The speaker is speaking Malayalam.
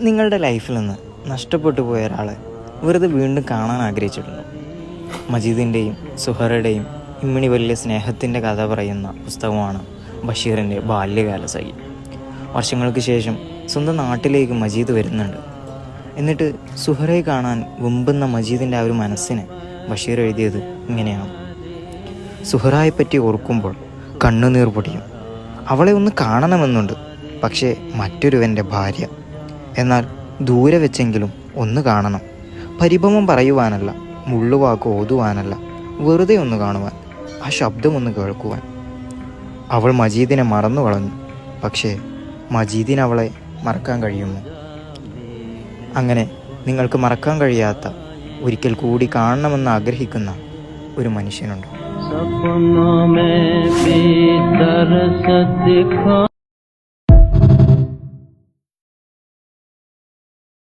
നിങ്ങളുടെ ലൈഫിൽ നിന്ന് നഷ്ടപ്പെട്ടു പോയ ഒരാളെ വെറുതെ വീണ്ടും കാണാൻ ആഗ്രഹിച്ചിട്ടുണ്ടോ? മജീദിൻ്റെയും സുഹറയുടെയും ഇമ്മിണി വലിയ സ്നേഹത്തിൻ്റെ കഥ പറയുന്ന പുസ്തകമാണ് ബഷീറിൻ്റെ ബാല്യകാലസഖി. വർഷങ്ങൾക്ക് ശേഷം സ്വന്തം നാട്ടിലേക്ക് മജീദ് വരുന്നുണ്ട്. എന്നിട്ട് സുഹറയെ കാണാൻ വെമ്പുന്ന മജീദിൻ്റെ ആ ഒരു മനസ്സിനെ ബഷീർ എഴുതിയത് ഇങ്ങനെയാണ്: സുഹറയെപ്പറ്റി ഓർക്കുമ്പോൾ കണ്ണുനീർ പൊടിയും. അവളെ ഒന്ന് കാണണമെന്നുണ്ട്, പക്ഷേ മറ്റൊരുവൻ്റെ ഭാര്യ. എന്നാൽ ദൂരെ വെച്ചെങ്കിലും ഒന്ന് കാണണം. പരിഭവം പറയുവാനല്ല, മുള്ളുവാക്ക് ഓതുവാനല്ല, വെറുതെ ഒന്ന് കാണുവാൻ, ആ ശബ്ദമൊന്ന് കേൾക്കുവാൻ. അവൾ മജീദിനെ മറന്നു കളഞ്ഞു. പക്ഷേ മജീദിന് അവളെ മറക്കാൻ കഴിയുമോ? അങ്ങനെ നിങ്ങൾക്ക് മറക്കാൻ കഴിയാത്ത, ഒരിക്കൽ കൂടി കാണണമെന്ന് ആഗ്രഹിക്കുന്ന ഒരു മനുഷ്യനുണ്ട്.